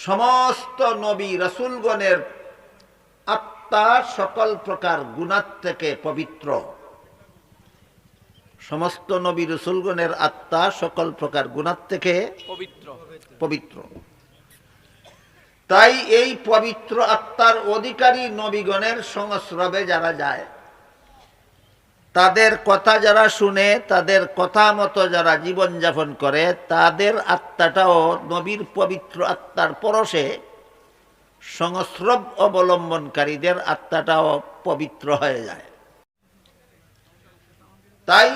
সমস্ত নবী রাসূলগণের আত্মা সকল প্রকার গুনাহ থেকে পবিত্র। সমস্ত নবী রাসূলগণের আত্মা সকল প্রকার গুনাহ থেকে পবিত্র। তাই এই পবিত্র আত্মার অধিকারী নবীগণের সংস্রবে যারা যায়, তাদের কথা যারা শুনে, তাদের কথা মতো যারা জীবনযাপন করে, তাদের আত্মাটাও নবীর পবিত্র আত্মার পরশে সংস্রব অবলম্বনকারীদের আত্মাটাও পবিত্র হয়ে যায়। তাই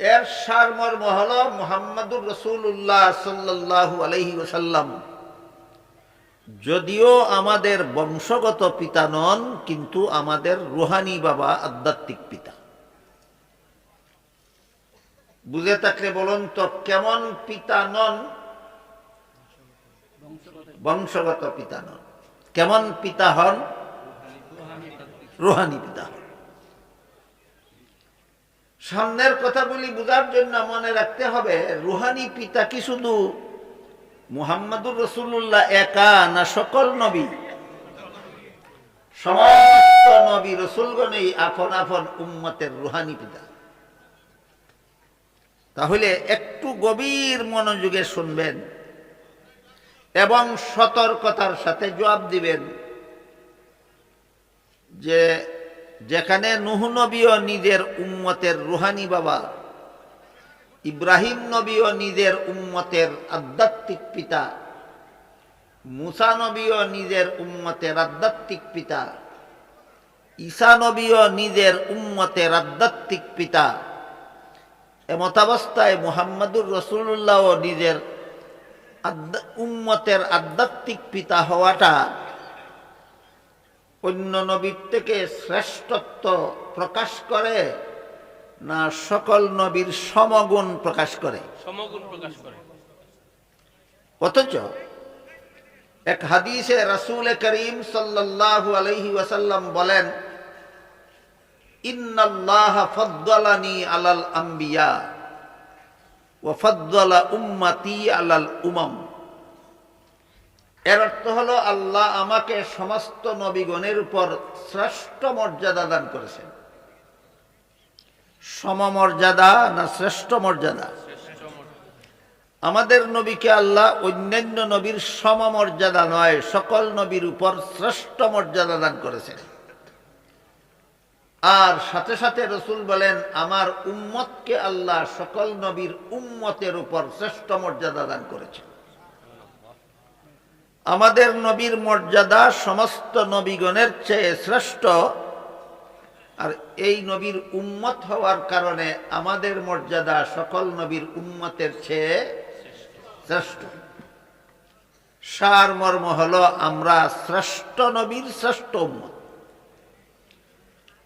এর সারমর্ম হল মুহাম্মদুর রাসূলুল্লাহ সাল্লাল্লাহু আলাইহি ওয়াসাল্লাম যদিও আমাদের বংশগত পিতা নন, কিন্তু আমাদের রুহানি বাবা, আধ্যাত্মিক পিতা। বুঝে থাকলে বলুন তো, কেমন পিতা নন? বংশগত পিতা নন। কেমন পিতা হন? রুহানি পিতা হন। সামনের কথাগুলি বোঝার জন্য মনে রাখতে হবে, রুহানি পিতা কি শুধু মুহাম্মদুর রাসূলুল্লাহ একা, না সকল নবী? সমস্ত নবী রাসূলগণই আপন আপন উম্মতের রুহানি পিতা। তাহলে একটু গভীর মনোযোগে শুনবেন এবং সতর্কতার সাথে জবাব দিবেন যে যেখানে নূহ নবীও নিজের উম্মতের রুহানি বাবা, ইব্রাহিম নবীও নিজের উম্মতের আধ্যাত্মিক পিতা, মুসা নবীও নিজের উম্মতের আধ্যাত্মিক পিতা, ঈসা নবীও নিজের উম্মতের আধ্যাত্মিক পিতা, এমতাবস্থায় মুহাম্মদুর রাসূলুল্লাহও নিজের উম্মতের আধ্যাত্মিক পিতা হওয়াটা অন্য নবীর থেকে শ্রেষ্ঠত্ব প্রকাশ করে, না সকল নবীর সমগুণ প্রকাশ করে? সমগুণ প্রকাশ করে। অথচ এক হাদিসে রাসূল করিম সাল্লাল্লাহু আলাইহি ওয়াসাল্লাম বলেন, ইন্নাল্লাহা ফাদ্দালানি আলাল আম্বিয়া ওয়া ফাদ্দালা উম্মতি আলাল উমাম। এর অর্থ হলো, আল্লাহ আমাকে সমস্ত নবীগণের উপর শ্রেষ্ঠ মর্যাদা দান করেছেন। সমমর্যাদা না শ্রেষ্ঠ মর্যাদা? আমাদের নবীকে আল্লাহ অন্যান্য নবীর সমমর্যাদা নয়, সকল নবীর উপর শ্রেষ্ঠ মর্যাদা দান করেছেন। আর সাথে সাথে রাসূল বলেন, আমার উম্মতকে আল্লাহ সকল নবীর উম্মতের উপর শ্রেষ্ঠ মর্যাদা দান করেছেন। আমাদের নবীর মর্যাদা সমস্ত নবীগণের চেয়ে শ্রেষ্ঠ, আর এই নবীর উম্মত হওয়ার কারণে আমাদের মর্যাদা সকল নবীর উম্মতের চেয়ে শ্রেষ্ঠ। সারমর্ম হলো, আমরা শ্রেষ্ঠ নবীর শ্রেষ্ঠ উম্মত।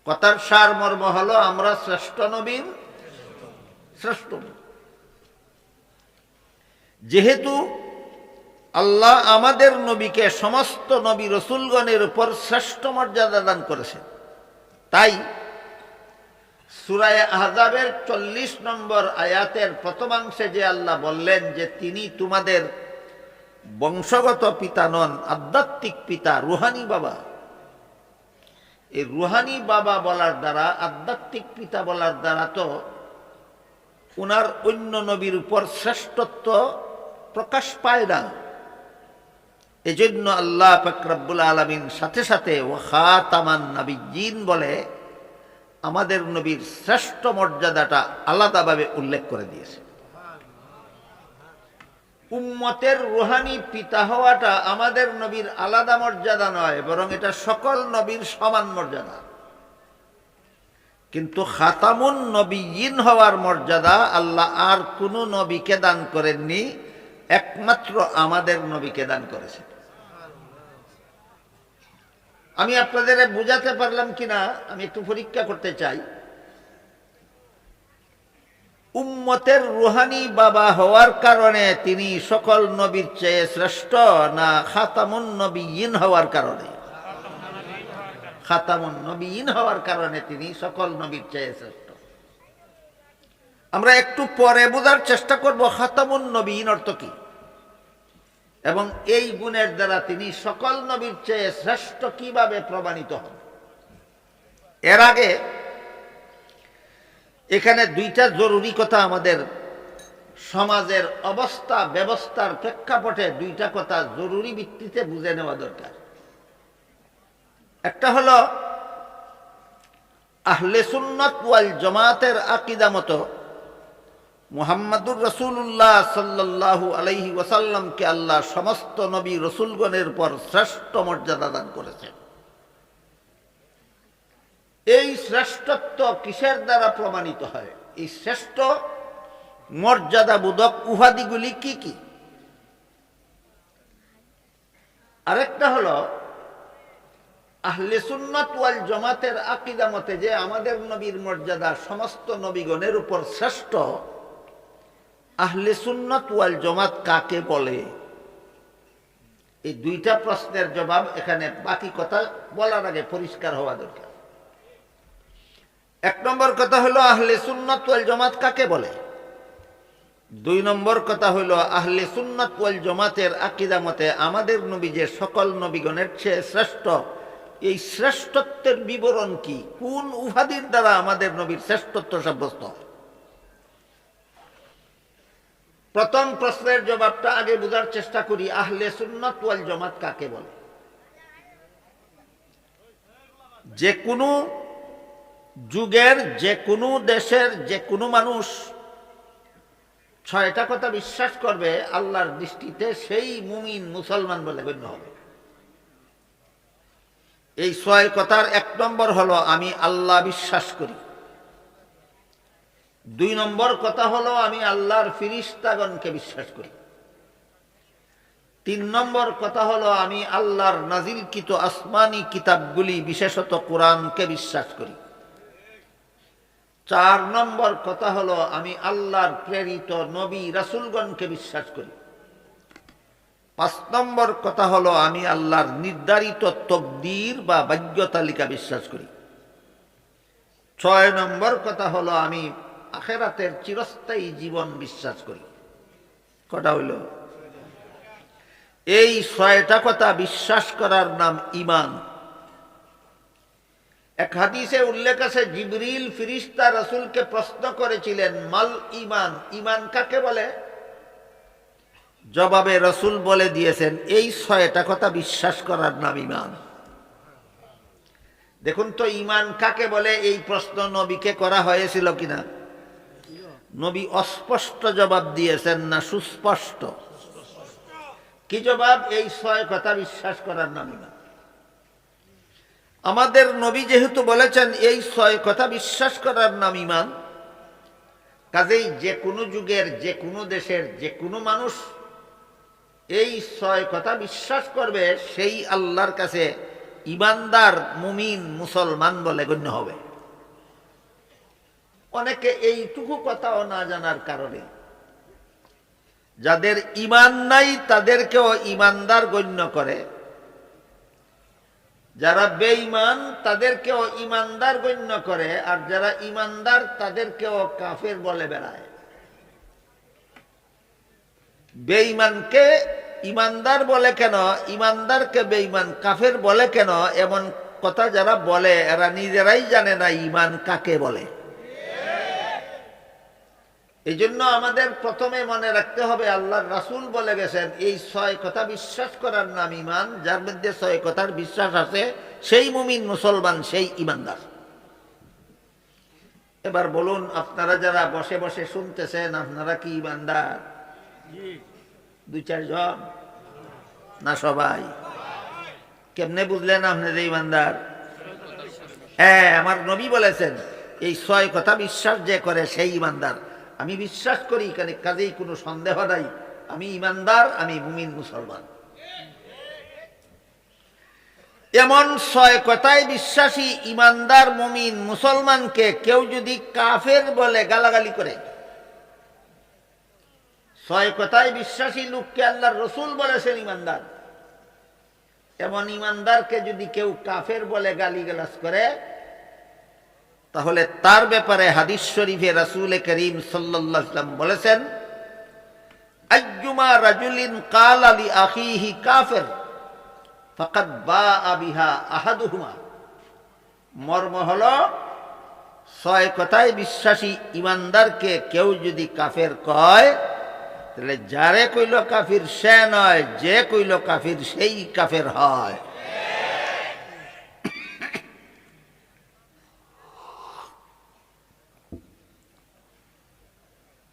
কথার সারমর্ম হলো, আমরা শ্রেষ্ঠ নবীর শ্রেষ্ঠ উম্মত। যেহেতু আল্লাহ আমাদের নবীকে সমস্ত নবী রাসূলগণের উপর শ্রেষ্ঠ মর্যাদা দান করেছেন, তাই সূরা আহজাবের 40 নম্বর আয়াতের প্রথমাংশে যে আল্লাহ বললেন যে তিনি তোমাদের বংশগত পিতা নন, আধ্যাত্মিক পিতা, রুহানি বাবা, এই রুহানি বাবা বলার দ্বারা, আধ্যাত্মিক পিতা বলার দ্বারা তো উনার অন্য নবীর উপর শ্রেষ্ঠত্ব প্রকাশ পায় না। এজন্য আল্লাহ পাক রব্বুল আলামিন সাথে সাথে ওয়া খাতামান নাবিয়্যিন বলে আমাদের নবীর শ্রেষ্ঠ মর্যাদাটা আলাদাভাবে উল্লেখ করে দিয়েছে। উম্মতের রুহানি পিতা হওয়াটা আমাদের নবীর আলাদা মর্যাদা নয়, বরং এটা সকল নবীর সমান মর্যাদা। কিন্তু খাতামুন নবিয়্যিন হওয়ার মর্যাদা আল্লাহ আর কোনো নবীকে দান করেননি, একমাত্র আমাদের নবীকে দান করেছেন। আমি আপনাদের বুঝাতে পারলাম কিনা আমি একটু পরীক্ষা করতে চাই। উম্মতের রুহানি বাবা হওয়ার কারণে তিনি সকল নবীর চেয়ে শ্রেষ্ঠ, না খাতামুন নবিয়্যিন হওয়ার কারণে? খাতামুন নবিয়্যিন হওয়ার কারণে তিনি সকল নবীর চেয়ে শ্রেষ্ঠ। আমরা একটু পরে বোঝার চেষ্টা করব খাতামুন নবিয়্যিন অর্থ কি। এবং এই গুণের দ্বারা তিনি সকল নবীর চেয়ে শ্রেষ্ঠ কিভাবে প্রমাণিত হন। এর আগে এখানে দুইটা জরুরি কথা আমাদের সমাজের অবস্থা ব্যবস্থার প্রেক্ষাপটে দুইটা কথা জরুরি ভিত্তিতে বুঝে নেওয়া দরকার। একটা হলো আহলে সুন্নাত ওয়াল জামাতের আকীদা মতো মুহাম্মাদুর রাসূলুল্লাহ সাল্লাল্লাহু আলাইহি ওয়াসাল্লামকে আল্লাহ সমস্ত নবী রসুলগণের পর শ্রেষ্ঠ মর্যাদা দান করেছেন। এই শ্রেষ্ঠত্ব কিসের দ্বারা প্রমাণিত হয়? এই শ্রেষ্ঠ মর্যাদাবোধক উপাধিগুলি কি কি? আরেকটা হলো আহলে সুন্নাত ওয়াল জামাতের আকীদা মতে যে আমাদের নবীর মর্যাদা সমস্ত নবীগণের উপর শ্রেষ্ঠ। আহলে সুন্নাত ওয়াল জামাত কাকে বলে? এই দুইটা প্রশ্নের জবাব এখানে বাকি কথা বলার আগে পরিষ্কার হওয়া দরকার। এক নম্বর কথা হলো আহলে সুন্নাত ওয়াল জামাত কাকে বলে। দুই নম্বর কথা হলো আহলে সুন্নাত ওয়াল জামাতের আকীদা মতে আমাদের নবী যে সকল নবীগণের চেয়ে শ্রেষ্ঠ, এই শ্রেষ্ঠত্বের বিবরণ কি? কোন উপাধির দ্বারা আমাদের নবীর শ্রেষ্ঠত্ব সাব্যস্ত হয়? প্রথম প্রশ্নের জবাবটা আগে বোঝার চেষ্টা করি। আহলে সুন্নাত ওয়াল জামাত কাকে বলে? যে কোনো যুগের যে কোনো দেশের যে কোনো মানুষ ছয়টা কথা বিশ্বাস করবে, আল্লাহর দৃষ্টিতে সেই মুমিন মুসলমান বলে গণ্য হবে। এই ছয় কথার এক নম্বর হলো আমি আল্লাহ বিশ্বাস করি। দুই নম্বর কথা হলো আমি আল্লাহর ফিরিস্তাগণকে বিশ্বাস করি। তিন নম্বর কথা হলো আমি আল্লাহর নাজিলকৃত আসমানি কিতাবগুলি বিশেষত কোরআনকে বিশ্বাস করি। চার নম্বর কথা হলো আমি আল্লাহর প্রেরিত নবী রাসূলগণকে বিশ্বাস করি। পাঁচ নম্বর কথা হলো আমি আল্লাহর নির্ধারিত তকদির বা ভাগ্য তালিকা বিশ্বাস করি। ছয় নম্বর কথা হলো আমি আখিরাতের চিরস্থায়ী জীবন বিশ্বাস করি। কটা হইল? এই ছয়টা কথা বিশ্বাস করার নাম ঈমান। এক হাদিসে উল্লেখ আছে জিবরিল ফিরিস্তা রাসূলকে প্রশ্ন করেছিলেন মাল ঈমান, ঈমান কাকে বলে? জবাবে রাসূল বলে দিয়েছেন এই ছয়টা কথা বিশ্বাস করার নাম ঈমান। দেখুন তো ঈমান কাকে বলে, এই প্রশ্ন নবীকে করা হয়েছিল কিনা? নবী অস্পষ্ট জবাব দিয়েছেন না সুস্পষ্ট? কি জবাব? এই ছয় কথা বিশ্বাস করার নাম ঈমান। আমাদের নবী যেহেতু বলেছেন এই ছয় কথা বিশ্বাস করার নাম ঈমান, কাজেই যে কোনো যুগের যে কোনো দেশের যে কোনো মানুষ এই ছয় কথা বিশ্বাস করবে, সেই আল্লাহর কাছে ঈমানদার মুমিন মুসলমান বলে গণ্য হবে। অনেকে এইটুকু কথাও না জানার কারণে যাদের ঈমান নাই তাদেরকেও ঈমানদার গণ্য করে, যারা বেঈমান তাদেরকেও ঈমানদার গণ্য করে, আর যারা ঈমানদার তাদেরকেও কাফের বলে বেড়ায়। বেঈমানকে ঈমানদার বলে কেন, ঈমানদারকে বেঈমান কাফের বলে কেন, এমন কথা যারা বলে এরা নিজেরাই জানে না ঈমান কাকে বলে। এই জন্য আমাদের প্রথমে মনে রাখতে হবে আল্লাহর রাসূল বলে গেছেন এই ছয় কথা বিশ্বাস করার নাম ঈমান। যার মধ্যে ছয় কথার বিশ্বাস আছে সেই মুমিন মুসলমান, সেই ঈমানদার। এবার বলুন, আপনারা যারা বসে বসে শুনতেছেন আপনারা কি ঈমানদার? দুই চারজন না সবাই? কেমনে বুঝলেন আপনি যে ঈমানদার? হ্যাঁ, আমার নবী বলেছেন এই ছয় কথা বিশ্বাস যে করে সেই ঈমানদার। আমি বিশ্বাস করি, কাজেই কোনো সন্দেহ নাই আমি ঈমানদার, আমি মুমিন মুসলমান। এমন ছয় কথায় বিশ্বাসী ঈমানদার মুমিন মুসলমানকে কেউ যদি কাফের বলে গালাগালি করে, ছয় কথায় বিশ্বাসী লোককে আল্লাহর রাসূল বলেছেন ঈমানদার, এমন ঈমানদারকে যদি কেউ কাফের বলে গালিগালাজ করে, তাহলে তার ব্যাপারে হাদিস শরীফে রাসূল করিম সাল্লাল্লাহু আলাইহি ওয়াসাল্লাম বলেছেন আইয়ুমা আইয়ুমা রাজুলিন কালা লি আখিহি কাফির ফাকাদ বাআ বিহা আহাদুহুমা। মর্ম হলো, 6 কথায় বিশ্বাসী ইমানদারকে কেউ যদি কাফের কয়, তাহলে যারে কইল কাফির সে নয়, যে কইল কাফির সেই কাফের হয়।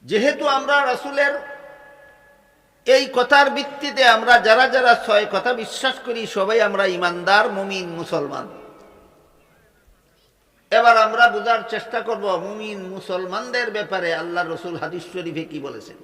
যেহেতু আমরা রাসূলের এই কথার ভিত্তিতে আমরা যারা যারা 6 কথা বিশ্বাস করি, সবাই আমরা ইমানদার মুমিন মুসলমান। এবার আমরা বোঝার চেষ্টা করব মুমিন মুসলমানদের ব্যাপারে আল্লাহ রসুল হাদিস শরীফে কি বলেছেন।